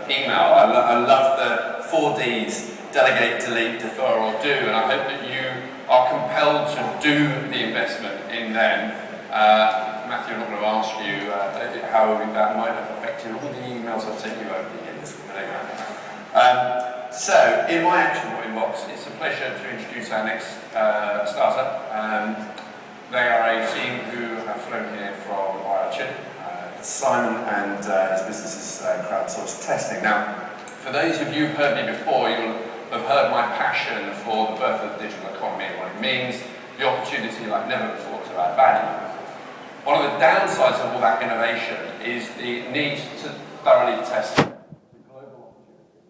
email. I love the 4 Ds, delegate, delete, defer, or do, and I hope that you are compelled to do the investment in them. Matthew, I'm not going to ask you how that might have affected all the emails I've sent you over the years. So, in my actionable inbox, it's a pleasure to introduce our next startup. They are a team who have flown here from Wayra, Chile. Simon and his business is Crowdsourced Testing. Now, for those of you who've heard me before, you'll have heard my passion for the birth of the digital economy and what it means, the opportunity like never before to add value. One of the downsides of all that innovation is the need to thoroughly test the global opportunity.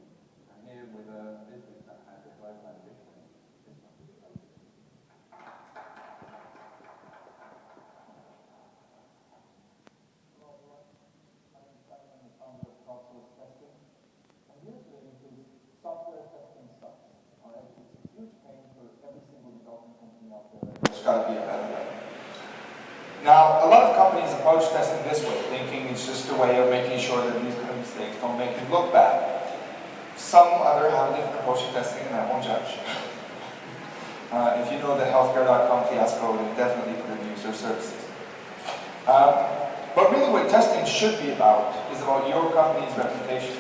And here with a business that has a global ambition. There's got to be a better way. Now, a lot of companies approach testing this way, thinking it's just a way of making sure that these kind of mistakes don't make you look bad. Some other have a different approach to testing, and I won't judge. If you know the healthcare.com fiasco, then definitely could have used their services. But really what testing should be about is about your company's reputation.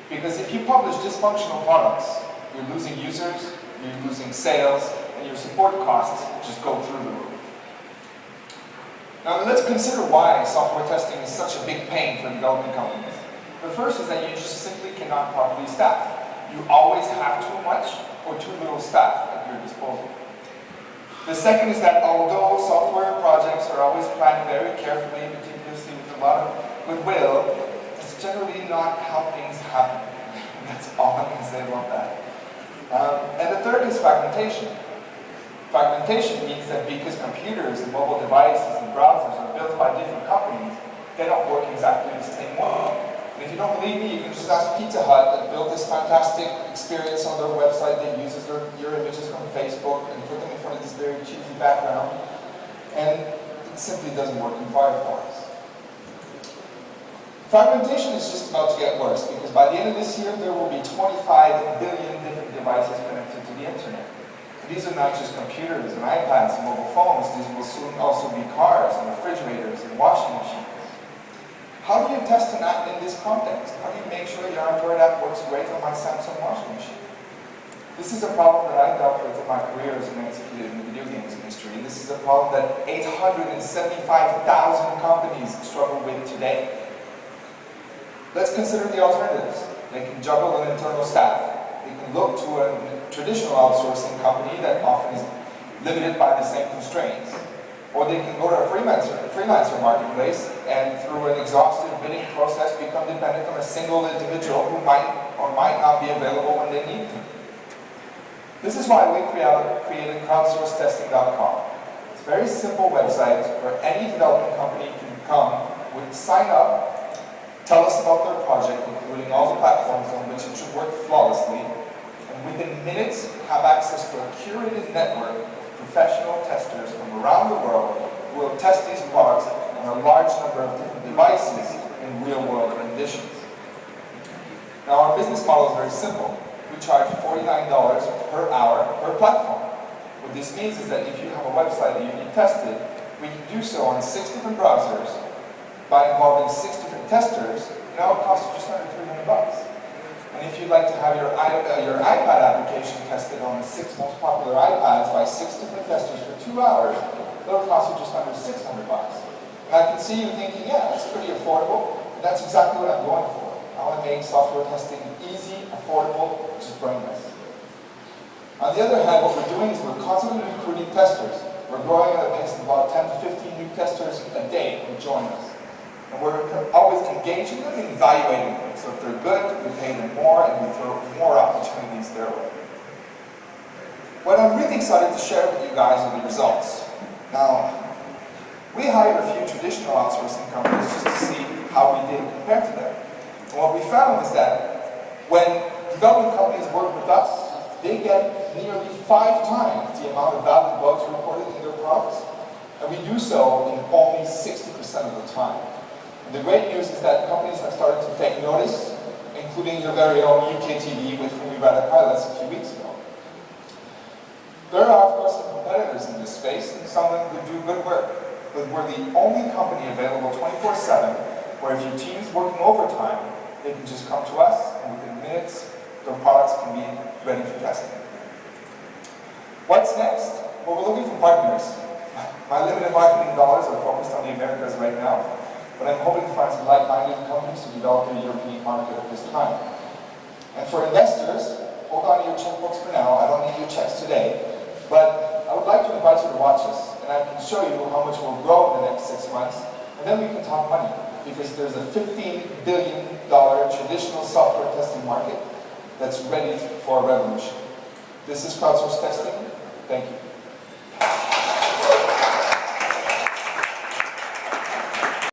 Because if you publish dysfunctional products, you're losing users, you're losing sales, and your support costs just go through the roof. Now let's consider why software testing is such a big pain for development companies. The first is that you just simply cannot properly staff. You always have too much or too little staff at your disposal. The second is that although software projects are always planned very carefully, meticulously with a lot of goodwill, it's generally not how things happen. That's all I can say about that. And the third is fragmentation. Fragmentation means that because computers and mobile devices and browsers are built by different companies, they don't work exactly the same way. And if you don't believe me, you can just ask Pizza Hut that built this fantastic experience on their website that uses your images from Facebook and put them in front of this very cheesy background. And it simply doesn't work in Firefox. Fragmentation is just about to get worse because by the end of this year, there will be 25 billion different devices connected to the internet. These are not just computers and iPads and mobile phones, these will soon also be cars and refrigerators and washing machines. How do you test an app in this context? How do you make sure your Android app works great on my Samsung washing machine? This is a problem that I dealt with in my career as an executive in the video games industry. This is a problem that 875,000 companies struggle with today. Let's consider the alternatives. They can juggle an internal staff. They can look to a traditional outsourcing company that often is limited by the same constraints. Or they can go to a freelancer marketplace and through an exhaustive bidding process become dependent on a single individual who might or might not be available when they need them. This is why we created Crowdsourcedtesting.com. It's a very simple website where any development company can come, sign up, tell us about their project, including all the platforms on which it should work flawlessly, and within minutes have access to a curated network of professional testers from around the world who will test these products on a large number of different devices in real-world conditions. Now our business model is very simple. We charge $49 per hour per platform. What this means is that if you have a website that you need tested, we can do so on 6 different browsers by involving 6 different testers, and that will cost you just under $300. And if you'd like to have your iPad application tested on the 6 most popular iPads by 6 different testers for 2 hours, that'll cost you just under $600. And I can see you thinking, yeah, that's pretty affordable, and that's exactly what I'm going for. I want to make software testing easy, affordable, just brainless. On the other hand, what we're doing is we're constantly recruiting testers. We're growing at a pace of about 10 to 15 new testers a day who join us. And we're always engaging them and evaluating them. So if they're good, we pay them more and we throw more opportunities their way. What I'm really excited to share with you guys are the results. Now, we hired a few traditional outsourcing companies just to see how we did compared to them. And what we found is that when development companies work with us, they get nearly 5 times the amount of valid bugs reported in their products. And we do so in only 60% of the time. The great news is that companies have started to take notice and including your very own UKTV with whom we ran a pilot a few weeks ago. There are, of course, some competitors in this space, and some of them who do good work. But we're the only company available 24/7, where if your team is working overtime, they can just come to us, and within minutes, their products can be ready for testing. What's next? Well, we're looking for partners. My limited marketing dollars are focused on the Americas right now, but I'm hoping to find some like-minded companies to develop the European market at this time. And for investors, hold on to your checkbooks for now. I don't need your checks today, but I would like to invite you to watch us, and I can show you how much we'll grow in the next 6 months, and then we can talk money, because there's a $15 billion traditional software testing market that's ready for a revolution. This is Crowdsourced Testing. Thank you.